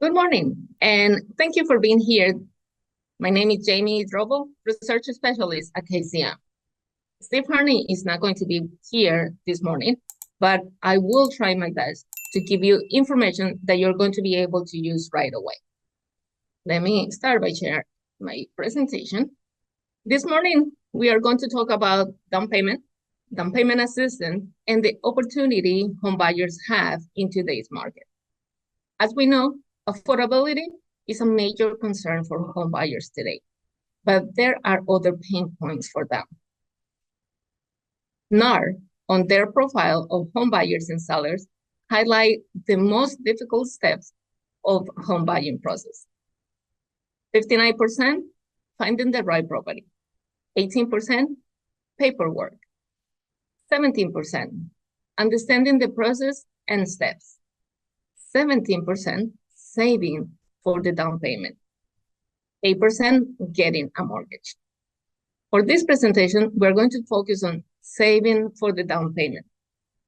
Good morning, and thank you for being here. My name is Jeymy Idrovo, Research Specialist at KCM. Steve Harney is not going to be here this morning, but I will try my best to give you information that you're going to be able to use right away. Let me start by sharing my presentation. This morning, we are going to talk about down payment assistance, and the opportunity home buyers have in today's market. As we know, affordability is a major concern for home buyers today, but there are other pain points for them. NAR, on their profile of home buyers and sellers, highlight the most difficult steps of home buying process. 59% finding the right property, 18% paperwork, 17% understanding the process and steps, 17% saving for the down payment, 8% getting a mortgage. For this presentation, we're going to focus on saving for the down payment.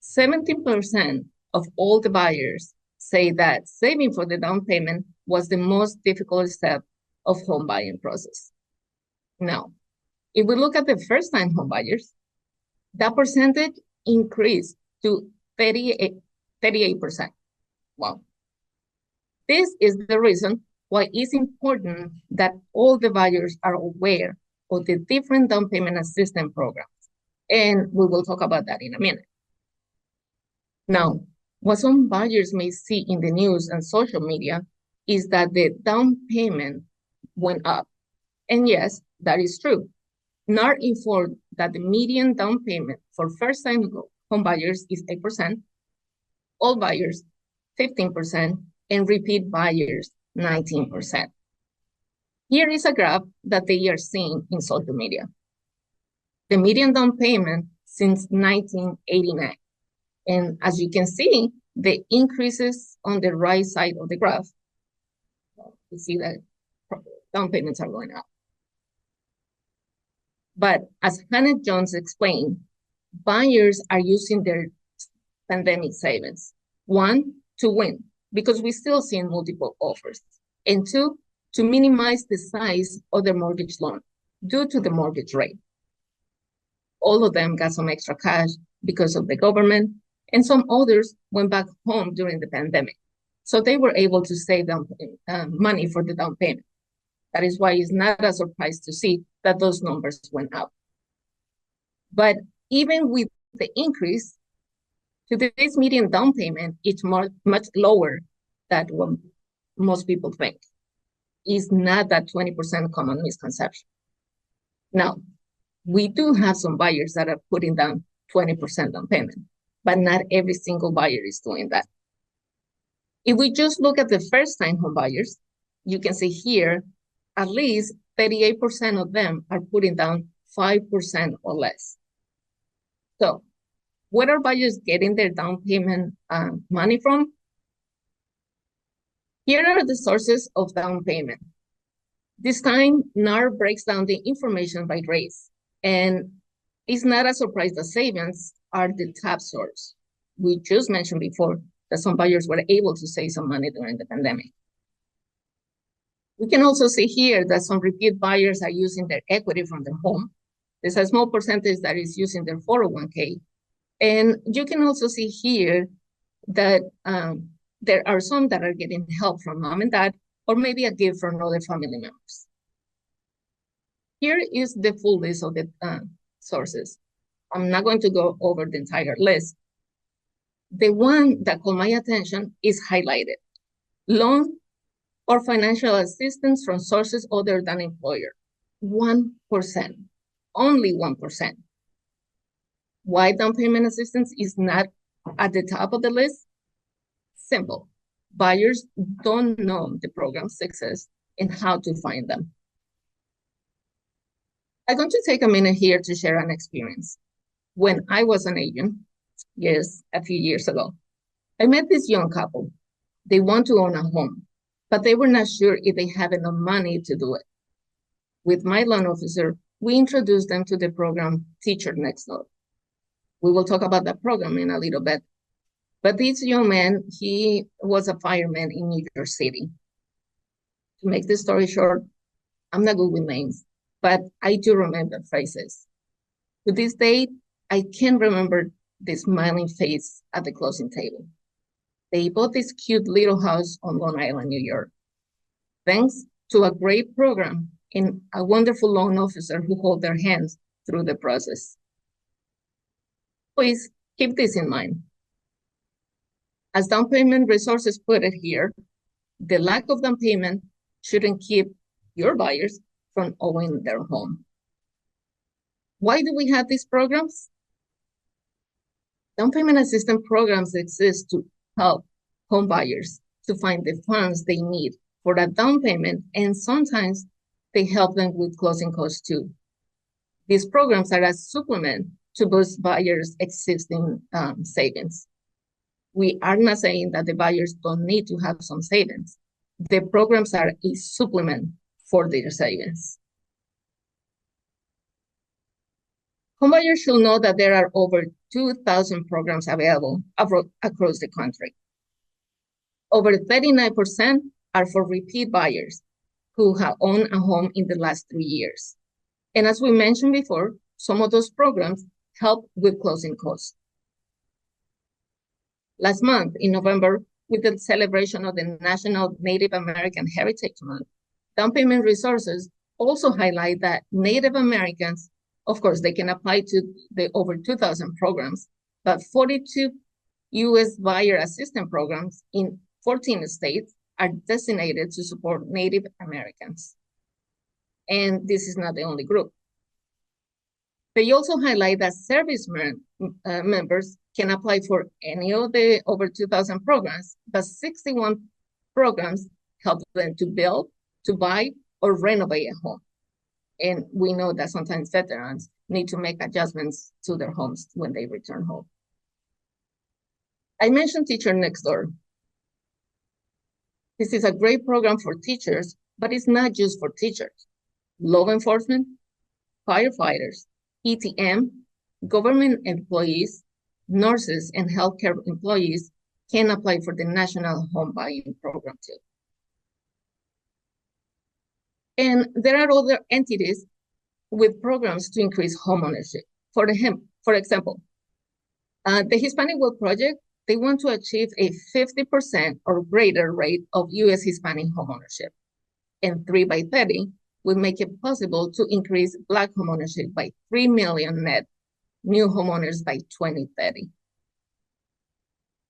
17% of all the buyers say that saving for the down payment was the most difficult step of home buying process. Now, if we look at the first-time home buyers, that percentage increased to 38%. Wow. This is the reason why it's important that all the buyers are aware of the different down payment assistance programs. And we will talk about that in a minute. Now, what some buyers may see in the news and social media is that the down payment went up. And yes, that is true. NAR informed that the median down payment for first-time home buyers is 8%, all buyers 15%, and repeat buyers 19%. Here is a graph that they are seeing in social media. The median down payment since 1989. And as you can see, the increases on the right side of the graph, you see that down payments are going up. But as Hannah Jones explained, buyers are using their pandemic savings. One, to win, because we still see multiple offers. And two, to minimize the size of their mortgage loan due to the mortgage rate. All of them got some extra cash because of the government, and some others went back home during the pandemic. So they were able to save them money for the down payment. That is why it's not a surprise to see that those numbers went up. But even with the increase, today's median down payment is much lower than what most people think. It's not that 20% common misconception. Now, we do have some buyers that are putting down 20% down payment, but not every single buyer is doing that. If we just look at the first-time home buyers, you can see here, at least 38% of them are putting down 5% or less. So, where are buyers getting their down payment money from? Here are the sources of down payment. This time, NAR breaks down the information by race, and it's not a surprise that savings are the top source. We just mentioned before that some buyers were able to save some money during the pandemic. We can also see here that some repeat buyers are using their equity from their home. There's a small percentage that is using their 401k. And you can also see here that there are some that are getting help from mom and dad, or maybe a gift from other family members. Here is the full list of the sources. I'm not going to go over the entire list. The one that caught my attention is highlighted. Loan or financial assistance from sources other than employer. 1%, only 1%. Why down payment assistance is not at the top of the list? Simple. Buyers don't know the program's success and how to find them. I'm going to take a minute here to share an experience. When I was an agent, yes, a few years ago, I met this young couple. They want to own a home, but they were not sure if they have enough money to do it. With my loan officer, we introduced them to the program Teacher Next Door. We will talk about that program in a little bit. But this young man, he was a fireman in New York City. To make the story short, I'm not good with names, but I do remember faces. To this day, I can remember the smiling face at the closing table. They bought this cute little house on Long Island, New York, thanks to a great program and a wonderful loan officer who held their hands through the process. Please keep this in mind. As down payment resources put it here, the lack of down payment shouldn't keep your buyers from owning their home. Why do we have these programs? Down payment assistance programs exist to help home buyers to find the funds they need for that down payment, and sometimes they help them with closing costs too. These programs are a supplement to boost buyers' existing savings. We are not saying that the buyers don't need to have some savings. The programs are a supplement for their savings. Homebuyers should know that there are over 2,000 programs available across the country. Over 39% are for repeat buyers who have owned a home in the last 3 years. And as we mentioned before, some of those programs help with closing costs. Last month, in November, with the celebration of the National Native American Heritage Month, down payment resources also highlight that Native Americans, of course, they can apply to the over 2,000 programs, but 42 U.S. buyer assistance programs in 14 states are designated to support Native Americans. And this is not the only group. They also highlight that service members can apply for any of the over 2,000 programs, but 61 programs help them to build, to buy, or renovate a home. And we know that sometimes veterans need to make adjustments to their homes when they return home. I mentioned Teacher Next Door. This is a great program for teachers, but it's not just for teachers. Law enforcement, firefighters, ETM, government employees, nurses, and healthcare employees can apply for the National Home Buying Program too. And there are other entities with programs to increase homeownership. For example, the Hispanic World Project, they want to achieve a 50% or greater rate of U.S. Hispanic homeownership. And 3 by 30 will make it possible to increase Black homeownership by 3 million net new homeowners by 2030.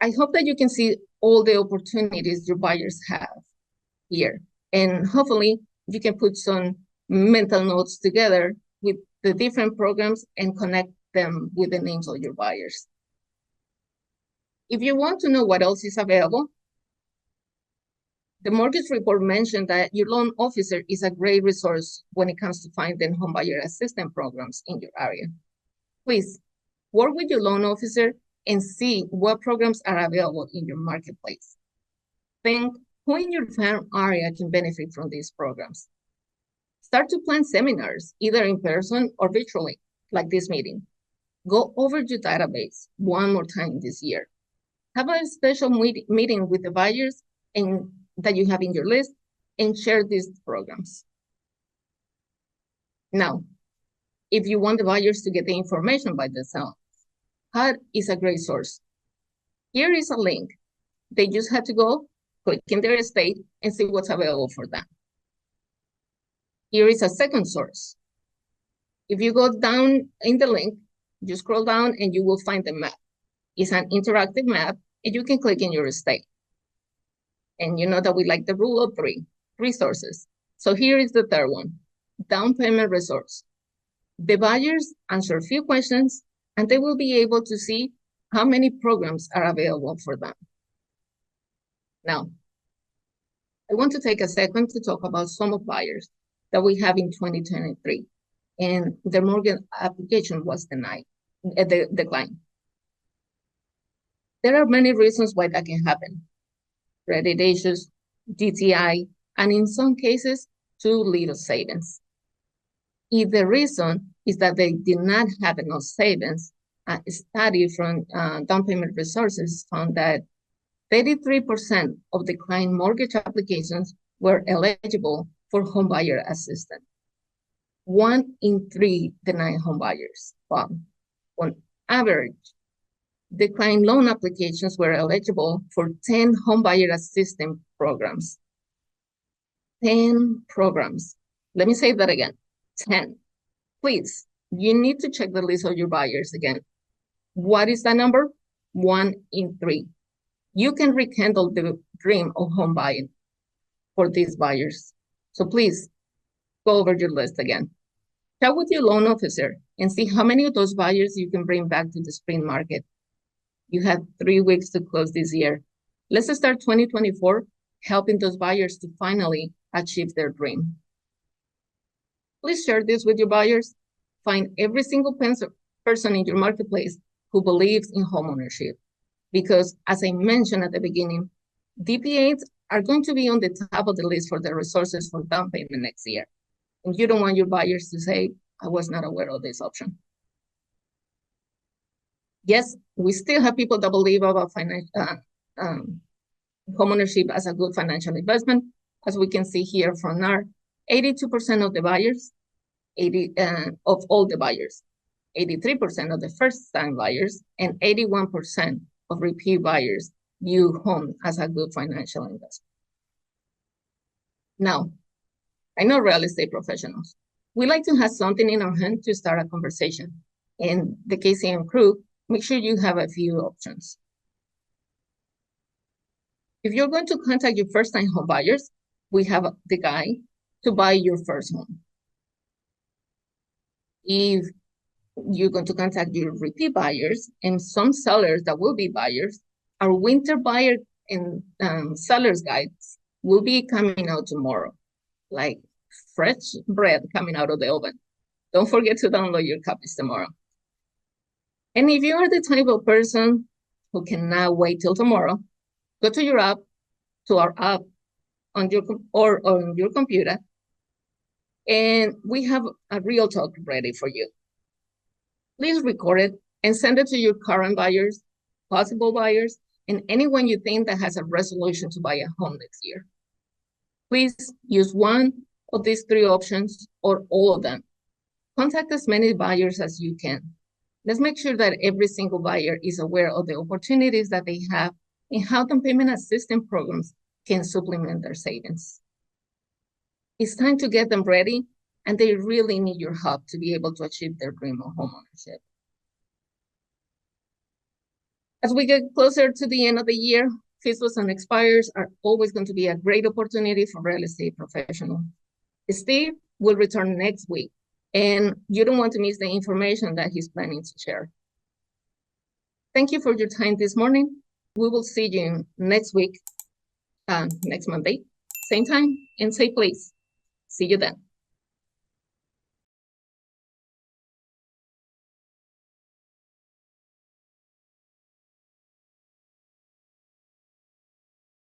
I hope that you can see all the opportunities your buyers have here. And hopefully you can put some mental notes together with the different programs and connect them with the names of your buyers. If you want to know what else is available, the mortgage report mentioned that your loan officer is a great resource when it comes to finding homebuyer assistance programs in your area. Please work with your loan officer and see what programs are available in your marketplace. Think who in your farm area can benefit from these programs. Start to plan seminars, either in person or virtually, like this meeting. Go over your database one more time this year. Have a special meeting with the buyers and that you have in your list and share these programs. Now, if you want the buyers to get the information by themselves, HUD is a great source. Here is a link. They just had to go, click in their state, and see what's available for them. Here is a second source. If you go down in the link, you scroll down and you will find the map. It's an interactive map, and you can click in your state. And you know that we like the rule of three sources. So here is the third one, down payment resource. The buyers answer a few questions, and they will be able to see how many programs are available for them. Now, I want to take a second to talk about some of buyers that we have in 2023, and their mortgage application was declined. There are many reasons why that can happen. Credit issues, DTI, and in some cases, too little savings. If the reason is that they did not have enough savings, A study from Down Payment Resources found that 33% of declined mortgage applications were eligible for homebuyer assistance. 1 in 3 denied homebuyers. Wow. On average, declined loan applications were eligible for 10 homebuyer assistance programs. 10 programs. Let me say that again, 10. Please, you need to check the list of your buyers again. What is that number? 1 in 3. You can rekindle the dream of home buying for these buyers. So please, go over your list again. Chat with your loan officer and see how many of those buyers you can bring back to the spring market. You have 3 weeks to close this year. Let's start 2024 helping those buyers to finally achieve their dream. Please share this with your buyers. Find every single person in your marketplace who believes in homeownership. Because as I mentioned at the beginning, DPAs are going to be on the top of the list for the resources for down payment next year. And you don't want your buyers to say, I was not aware of this option. Yes, we still have people that believe about homeownership as a good financial investment. As we can see here from NAR, 82% of the buyers, of all the buyers, 83% of the first-time buyers, and 81% of repeat buyers view home as a good financial investment. Now, I know real estate professionals. We like to have something in our hand to start a conversation. And the KCM crew, make sure you have a few options. If you're going to contact your first-time home buyers, we have the guide to buy your first home. If you're going to contact your repeat buyers and some sellers that will be buyers, our winter buyer and sellers guides will be coming out tomorrow, like fresh bread coming out of the oven. Don't forget to download your copies tomorrow. And if you are the type of person who cannot wait till tomorrow, go to your app, to our app on your computer, and we have a real talk ready for you. Please record it and send it to your current buyers, possible buyers, and anyone you think that has a resolution to buy a home next year. Please use one of these 3 options or all of them. Contact as many buyers as you can. Let's make sure that every single buyer is aware of the opportunities that they have and how down payment assistance programs can supplement their savings. It's time to get them ready, and they really need your help to be able to achieve their dream of homeownership. As we get closer to the end of the year, FISBOs and expires are always going to be a great opportunity for real estate professionals. Steve will return next week, and you don't want to miss the information that he's planning to share. Thank you for your time this morning. We will see you next week, next Monday, same time and same place. See you then.